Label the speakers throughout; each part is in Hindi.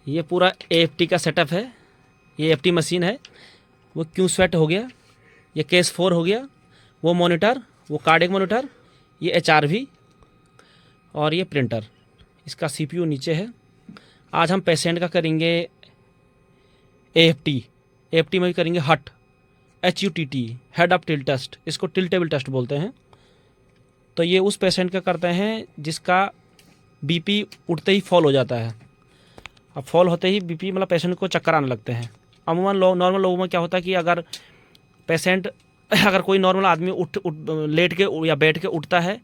Speaker 1: ये पूरा AFT का सेटअप है। ये AFT मशीन है। वो क्यू स्वेट हो गया, ये केस 4 हो गया, वो मॉनिटर, वो कार्डियक मॉनिटर, ये HRV और ये प्रिंटर। इसका CPU नीचे है। आज हम पेशेंट का करेंगे AFT में करेंगे HUTT, head of tilt test. इसको टिल टेबल टेस्ट बोलते हैं। तो ये उस पेशेंट का करते हैं जिसका BP उठते ही फॉल हो जाता है। अब फॉल होते ही BP मतलब पेशेंट को चक्कर आने लगते हैं। अमूमन नॉर्मल लोगों में क्या होता है कि अगर पेशेंट अगर कोई नॉर्मल आदमी लेट के या बैठ के उठता है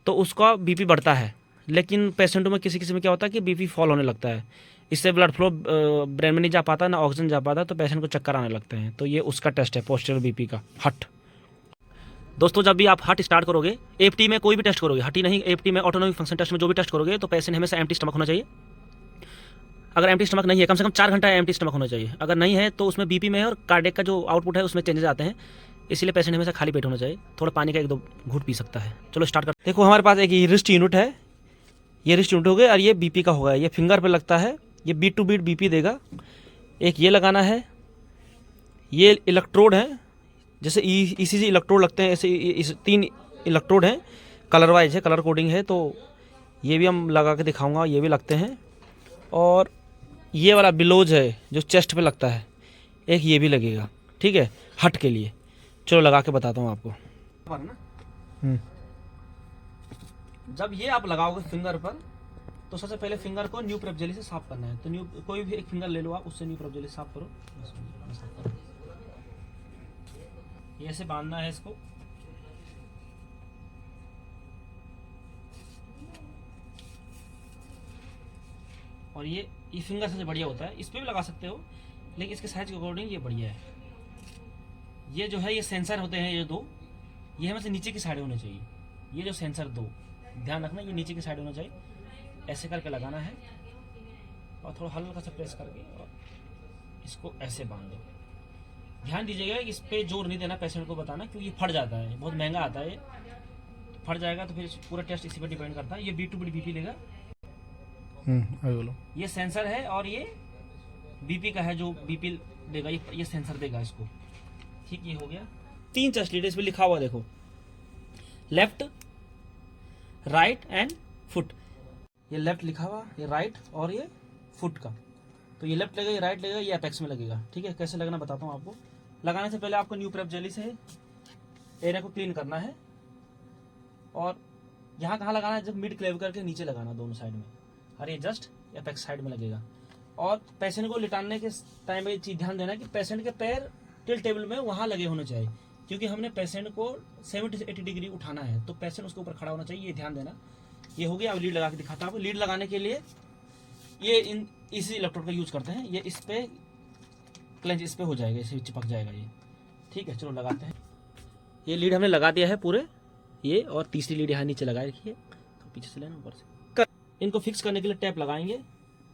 Speaker 1: तो उसका BP बढ़ता है, लेकिन पेशेंटों में किसी में क्या होता है कि BP फॉल होने लगता है। इससे ब्लड फ्लो ब्रेन में नहीं जा पाता, ना ऑक्सीजन जा पाता, तो पेशेंट को चक्कर आने लगते हैं। तो ये उसका टेस्ट है पोस्चरल BP का, हट। दोस्तों, जब भी आप हट स्टार्ट करोगे, AFT में कोई भी टेस्ट करोगे, हट ही नहीं, AFT में ऑटोनॉमिक फंक्शन टेस्ट में जो भी टेस्ट करोगे, तो पेशेंट हमेशा एम्प्टी स्टमक होना चाहिए। अगर एम्प्टी स्टमक नहीं है, कम से कम 4 घंटा एम्प्टी स्टमक होना चाहिए। अगर नहीं है तो उसमें BP में और कार्डियक का जो आउटपुट है उसमें चेंजेस आते हैं, इसलिए पेशेंट हमेशा खाली पेट होना चाहिए। थोड़ा पानी का 1-2 घूंट पी सकता है। चलो स्टार्ट कर। देखो, हमारे पास एक रिस्ट यूनिट है। ये रिस्ट यूनिट हो गया और ये BP का होगा। ये फिंगर पे लगता है, ये बीट टू बीट BP देगा। एक ये लगाना है। ये इलेक्ट्रोड है, जैसे ECG इलेक्ट्रोड लगते हैं, ऐसे इस 3 इलेक्ट्रोड हैं, कलर वाइज है, कलर कोडिंग है। तो ये भी हम लगा के दिखाऊंगा, ये भी लगते हैं। और ये वाला बिलोज है जो चेस्ट पे लगता है, एक ये भी लगेगा, ठीक है, हट के लिए। चलो लगा के बताता हूँ आपको। जब ये आप लगाओगे फिंगर पर, तो सबसे पहले फिंगर को न्यू प्रेप जेली से साफ करना है। तो कोई भी एक फिंगर ले लो आप, उससे न्यू प्रेप जेली साफ करो। ये ऐसे बांधना है इसको। और ये फिंगर सबसे बढ़िया होता है। इस पे भी लगा सकते हो, लेकिन इसके साइज के अकॉर्डिंग ये बढ़िया है। ये जो है, ये सेंसर होते हैं, ये 2, ये हमें से नीचे की साइड होने चाहिए। ये जो सेंसर 2, ध्यान रखना, ये नीचे की साइड होना चाहिए। ऐसे करके लगाना है और थोड़ा हल्का सा प्रेस करके और इसको ऐसे बांध दो। ध्यान दीजिएगा, इस पे जोर नहीं देना, पेशेंट को बताना, क्योंकि ये फट जाता है, बहुत महंगा आता है। फट जाएगा तो फिर पूरा टेस्ट इसी पर डिपेंड करता है। ये बीट टू बीट BP लेगा। ये सेंसर है और ये BP का है जो BP देगा, ये सेंसर देगा इसको, ठीक। ये हो गया। 3 चेस्ट लीड इस पे लिखा हुआ, देखो, लेफ्ट, राइट एंड फुट। ये लेफ्ट लिखा हुआ, ये राइट और ये फुट का। तो ये लेफ्ट लगेगा, ये राइट लगेगा, ये एपेक्स में लगेगा, ठीक है। कैसे लगना बताता हूँ आपको। लगाने से पहले आपको न्यू प्रेप जेली से एरिया को क्लीन करना है। और यहाँ कहाँ लगाना है, जब मिड क्लेव करके नीचे लगाना दोनों साइड में, और ये जस्ट एपेक्स साइड में लगेगा। और पेशेंट को लिटाने के टाइम में ये चीज़ ध्यान देना कि पेशेंट के पैर टिल टेबल में वहाँ लगे होने चाहिए, क्योंकि हमने पेशेंट को 70 से 80 डिग्री उठाना है, तो पेशेंट उसके ऊपर खड़ा होना चाहिए, ये ध्यान देना। ये हो गया। अब लीड लगा के दिखाता हूँ आपको। लीड लगाने के लिए ये इसी इलेक्ट्रोड का यूज करते हैं। ये इस पे क्लेंच इस पे हो जाएगा, इसे चिपक जाएगा ये, ठीक है। चलो लगाते हैं। ये लीड हमने लगा दिया है पूरे, ये, और तीसरी लीड यहाँ नीचे लगा रखी है, तो पीछे से लेना, ऊपर से। इनको फिक्स करने के लिए टैप लगाएंगे।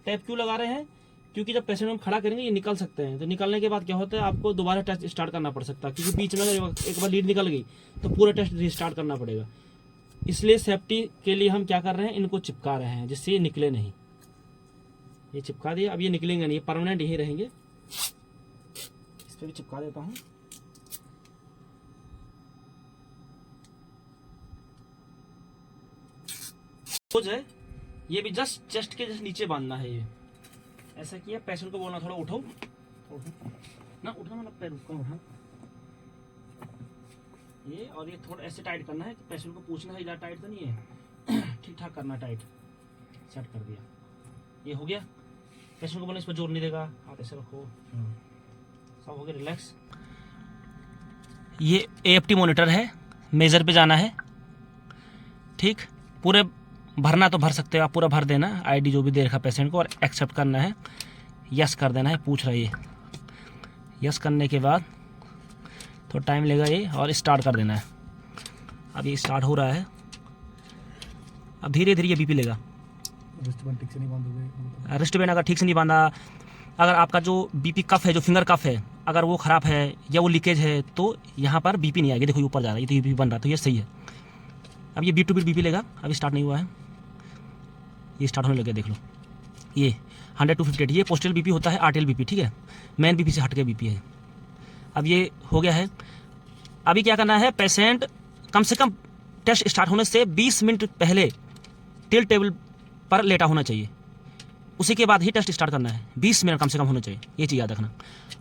Speaker 1: टैप क्यों लगा रहे हैं, क्योंकि जब पेशेंट हम खड़ा करेंगे ये निकल सकते हैं, तो निकलने के बाद क्या होता है, आपको दोबारा टेस्ट स्टार्ट करना पड़ सकता है, क्योंकि बीच में एक बार लीड निकल गई तो पूरा टेस्ट रिस्टार्ट करना पड़ेगा। इसलिए सेफ्टी के लिए हम क्या कर रहे हैं, इनको चिपका रहे हैं, जिससे ये निकले नहीं। ये चिपका दिया। अब ये निकलेंगे नहीं, ये परमानेंट यही रहेंगे। इस पर भी चिपका देता हूँ। है, ये भी जस्ट चेस्ट के जस्ट नीचे बांधना है। ये ऐसा किया, पेशेंट को बोलना थोड़ा उठो ना, उठो मतलब पैर उसको उठा ये, और ये थोड़ा ऐसे टाइट करना है कि पेशेंट को पूछना है, ज़्यादा टाइट तो नहीं है, ठीक ठाक करना, टाइट सेट कर दिया। ये हो गया। पेशेंट को बोलना इस पर जोर नहीं देगा, हाथ ऐसे रखो, सब हो गया, रिलैक्स। ये AFT मॉनिटर है, मेजर पे जाना है, ठीक। पूरे भरना तो भर सकते हो आप, पूरा भर देना, ID जो भी दे रखा पेशेंट को, और एक्सेप्ट करना है, यस कर देना है। पूछ रहा है ये, यस करने के बाद थोड़ा टाइम लेगा ये, और स्टार्ट कर देना है। अब ये स्टार्ट हो रहा है। अब धीरे धीरे ये BP लेगा।
Speaker 2: रिस्टबैंड ठीक से नहीं बांधोगे,
Speaker 1: रिस्टबैंड अगर ठीक से नहीं बांधा, अगर आपका जो BP कफ है, जो फिंगर कफ है, अगर वो ख़राब है या वो लीकेज है, तो यहाँ पर BP नहीं आएगी। देखो ये ऊपर जा रहा है, ये तो BP बन रहा है, तो ये सही है। अब ये बीट टू बीट BP लेगा। अभी स्टार्ट नहीं हुआ है, ये स्टार्ट होने लगे, देख लो, ये 100 to 58, ये पोस्टल बीपी होता है, आर्टियल बीपी, ठीक है, मेन बीपी से हट के बीपी है। अब ये हो गया है। अभी क्या करना है, पेशेंट कम से कम टेस्ट स्टार्ट होने से 20 मिनट पहले टिल्ट टेबल पर लेटा होना चाहिए, उसी के बाद ही टेस्ट स्टार्ट करना है। 20 मिनट कम से कम होना चाहिए, ये चीज़ याद रखना।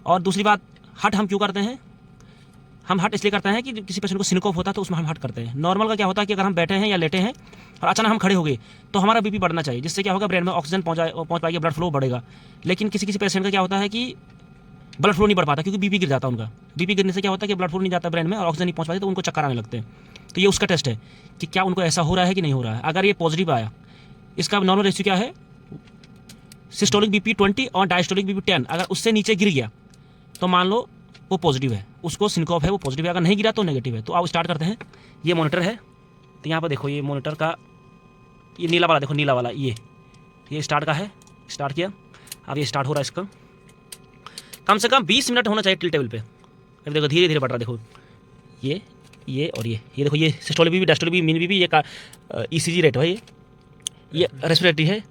Speaker 1: और दूसरी बात, हट हम क्यों करते हैं, हम हट इसलिए करते हैं कि किसी पेशेंट को सिनकोप होता है तो उसमें हम हट करते हैं। नॉर्मल का क्या होता है कि अगर हम बैठे हैं या लेटे हैं और अचानक हम खड़े हो गए तो हमारा बीपी बढ़ना चाहिए, जिससे क्या होगा, ब्रेन में ऑक्सीजन पहुंच पाएगी, ब्लड फ्लो बढ़ेगा। लेकिन किसी किसी पेशेंट का क्या होता है कि ब्लड फ्लो नहीं बढ़ पाता, क्योंकि बीपी गिर जाता है उनका। बीपी गिरने से क्या होता है कि ब्लड फ्लो नहीं जाता ब्रेन में और ऑक्सीजन नहीं पहुंच पाती, तो उनको चक्कर आने लगते हैं। तो ये उसका टेस्ट है कि क्या उनको ऐसा हो रहा है कि नहीं हो रहा है। अगर ये पॉजिटिव आया, इसका नॉर्मल रेशियो क्या है, सिस्टोलिक बीपी 20 और डायस्टोलिक बीपी 10, अगर उससे नीचे गिर गया तो मान लो वो पॉजिटिव है, उसको सिनकोप है, वो पॉजिटिव है। अगर नहीं गिरा तो नेगेटिव है। तो आओ स्टार्ट करते हैं। ये मॉनिटर है, तो यहाँ पर देखो, ये मॉनिटर का ये नीला वाला देखो, नीला वाला ये स्टार्ट का है, स्टार्ट किया। अब ये स्टार्ट हो रहा है, इसका कम से कम 20 मिनट होना चाहिए टिल टेबल पे। अब देखो धीरे धीरे बढ़ रहा है, देखो ये और ये देखो, ये systolic BP, diastolic BP, mean BP, ये का ईसीजी रेट है, ये रेस्पिरेटरी है।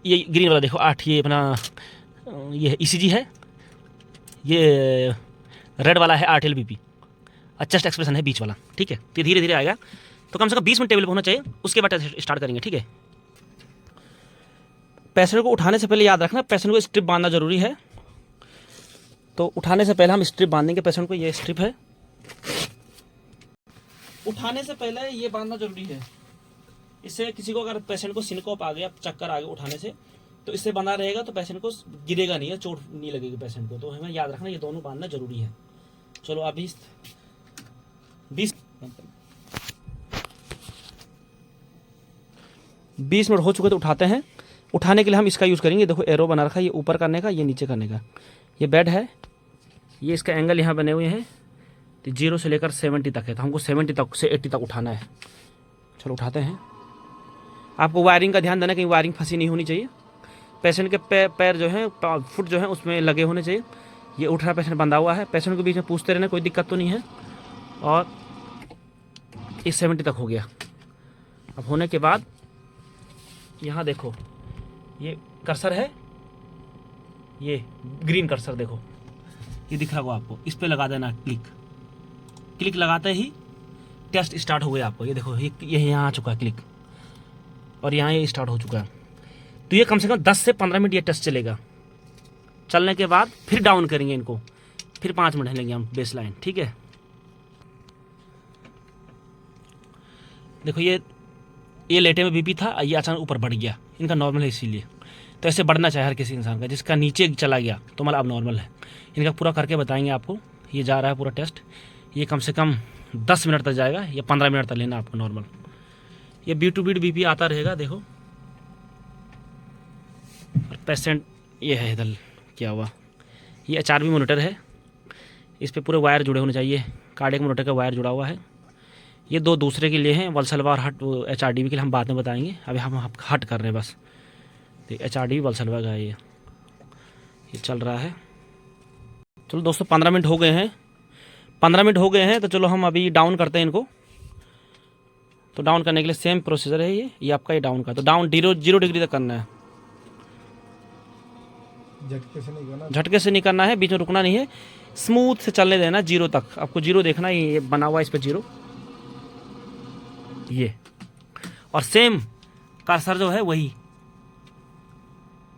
Speaker 1: ये ग्रीन वाला देखो 8, ये अपना ये ईसीजी है। ये रेड वाला है आर्टियल बीपी, चेस्ट एक्सप्रेशन है बीच वाला, ठीक है। तो धीरे धीरे आएगा, तो कम से कम 20 मिनट टेबल पे होना चाहिए, उसके बाद स्टार्ट करेंगे, ठीक है। पेशेंट को उठाने से पहले याद रखना, पेशेंट को स्ट्रिप बांधना जरूरी है। तो उठाने से पहले हम स्ट्रिप बांधेंगे पेशेंट को, ये स्ट्रिप है। उठाने से पहले ये बांधना जरूरी है, इससे किसी को अगर पेशेंट को सिनकोप आ गया, चक्कर आ गया उठाने से, तो इससे बंधा रहेगा तो पेशेंट को गिरेगा नहीं है, चोट नहीं लगेगी पेशेंट को। तो हमें याद रखना ये दोनों बांधना जरूरी है। चलो अभी 20 मिनट हो चुके तो उठाते हैं। उठाने के लिए हम इसका यूज़ करेंगे, देखो एरो बना रखा है, ये ऊपर करने का, ये नीचे करने का। ये बेड है, ये इसका एंगल यहाँ बने हुए हैं, तो 0 से लेकर 70 तक है, तो हमको 70 तक से 80 तक उठाना है। चलो उठाते हैं। आपको वायरिंग का ध्यान देना, कहीं वायरिंग फंसी नहीं होनी चाहिए। पेशेंट के पैर जो है, फुट जो है उसमें लगे होने चाहिए। ये उठ रहा, पेशेंट बंधा हुआ है, पेशेंट के बीच में पूछते रहना, कोई दिक्कत तो नहीं है। और इस 70 तक हो गया। अब होने के बाद यहाँ देखो, ये कर्सर है, ये ग्रीन कर्सर देखो, ये दिख रहा होगा आपको, इस पे लगा देना क्लिक लगाते ही टेस्ट स्टार्ट हो गया आपको। ये देखो, ये यहाँ आ चुका है क्लिक, और यहाँ ये स्टार्ट हो चुका है। तो ये कम से कम 10 से 15 मिनट ये टेस्ट चलेगा। चलने के बाद फिर डाउन करेंगे इनको, फिर 5 मिनट लेंगे हम बेस लाइन, ठीक है। देखो ये लेटे में बीपी था, ये अचानक ऊपर बढ़ गया, इनका नॉर्मल है इसीलिए। तो ऐसे बढ़ना चाहिए हर किसी इंसान का। जिसका नीचे चला गया तो मतलब अब नॉर्मल है। इनका पूरा करके बताएंगे आपको। ये जा रहा है पूरा टेस्ट, ये कम से कम 10 मिनट तक जाएगा या 15 मिनट तक लेना आपको नॉर्मल। ये बीट टू बीट बीपी आता रहेगा, देखो। और पेशेंट ये है इधर क्या हुआ, ये HRV मॉनिटर है, इस पे पूरे वायर जुड़े होने चाहिए। कार्डियक मॉनिटर का वायर जुड़ा हुआ है। ये दो दूसरे के लिए हैं, वल्सल्वा और हट HRDV के लिए हम बाद में बताएंगे, अभी हम हट कर रहे हैं बस। तो HRDV वल्सल्वा का है ये चल रहा है। चलो दोस्तों 15 मिनट हो गए हैं, 15 मिनट हो गए हैं, तो चलो हम अभी डाउन करते हैं इनको। तो डाउन करने के लिए सेम प्रोसीजर है, ये आपका ये डाउन का। तो डाउन 0 डिग्री तक करना है, झटके से नहीं करना है, बीच में रुकना नहीं है, स्मूथ से चलने देना 0 तक। आपको 0 देखना है, ये बना हुआ है इस पर 0, ये। और सेम कर्सर जो है वही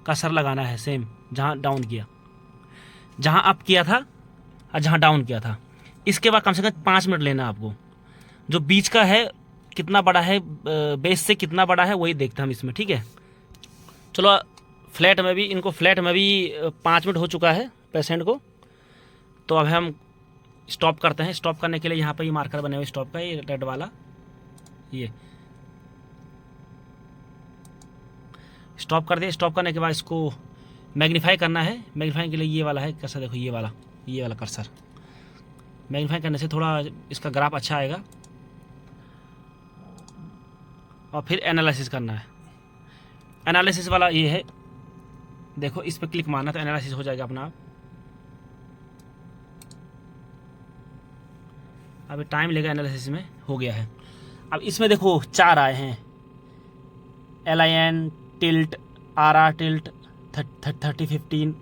Speaker 1: कर्सर लगाना है, सेम जहाँ डाउन किया, जहाँ अप किया था और जहाँ डाउन किया था। इसके बाद कम से कम 5 मिनट लेना आपको। जो बीच का है कितना बड़ा है, बेस से कितना बड़ा है, वही देखते हैं हम इसमें, ठीक है। चलो फ्लैट में भी, इनको फ्लैट में भी 5 मिनट हो चुका है पेशेंट को। तो अब हम स्टॉप करते हैं। स्टॉप करने के लिए यहाँ पर ये मार्कर बने हुए स्टॉप का, ये रेड वाला, ये स्टॉप कर दिया। स्टॉप करने के बाद इसको मैग्नीफाई करना है। मैग्नीफाई के लिए ये वाला है कर्सर, देखो ये वाला कर्सर। मैग्नीफाई करने से थोड़ा इसका ग्राफ अच्छा आएगा। और फिर एनालिसिस करना है। एनालिसिस वाला ये है, देखो इस पर क्लिक मारना तो एनालिसिस हो जाएगा अपना आप। अभी टाइम लेगा, एनालिसिस में हो गया है। अब इसमें देखो 4 आए हैं, LIN टिल्ट, RR टिल्ट, 30-15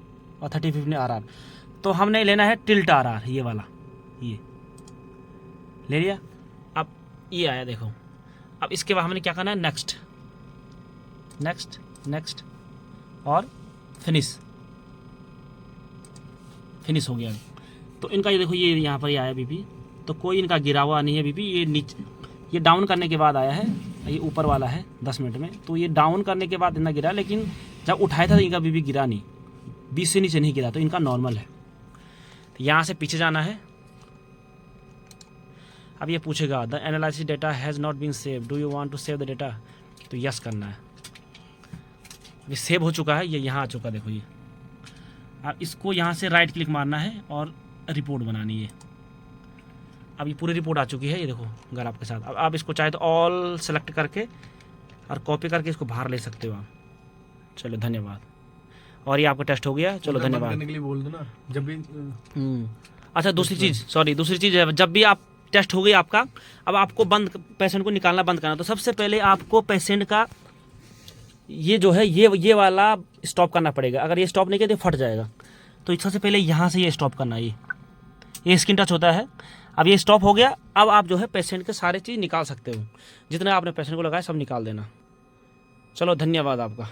Speaker 1: और 30-15 RR। तो हमने लेना है टिल्ट RR, ये वाला, ये ले लिया। अब ये आया देखो। अब इसके बाद हमने क्या करना है, नेक्स्ट नेक्स्ट नेक्स्ट और फिनिश हो गया। तो इनका ये देखो, ये यहाँ पर ये आया बीपी, तो कोई इनका गिरा हुआ नहीं है बीपी। ये नीचे, ये डाउन करने के बाद आया है, ये ऊपर वाला है 10 मिनट में, तो ये डाउन करने के बाद इतना गिरा, लेकिन जब उठाया था तो इनका बीपी गिरा नहीं, 20 से नीचे नहीं गिरा, तो इनका नॉर्मल है। तो यहाँ से पीछे जाना है। अब ये पूछेगा the analysis data has not been save, do you want to save the data, तो यस करना है। ये सेव हो चुका है, ये यहाँ आ चुका, देखो ये। अब इसको यहाँ से राइट क्लिक मारना है और रिपोर्ट बनानी है। अब ये पूरी रिपोर्ट आ चुकी है, ये देखो ग्राफ के साथ। अब आप इसको चाहे तो ऑल सेलेक्ट करके और कॉपी करके इसको बाहर ले सकते हो आप। चलो धन्यवाद, और ये आपका टेस्ट हो गया। चलो धन्यवाद।
Speaker 2: करने के लिए बोल दो ना जब भी।
Speaker 1: अच्छा दूसरी चीज़ है, जब भी आप टेस्ट हो गई आपका, अब आपको पेशेंट को निकालना बंद करना, तो सबसे पहले आपको पेशेंट का ये जो है ये वाला स्टॉप करना पड़ेगा। अगर ये स्टॉप नहीं किया तो फट जाएगा। तो सबसे पहले यहाँ से ये स्टॉप करना है, ये स्किन टच होता है। अब ये स्टॉप हो गया। अब आप जो है पेशेंट के सारे चीज़ निकाल सकते हो, जितना आपने पेशेंट को लगाया सब निकाल देना। चलो धन्यवाद आपका।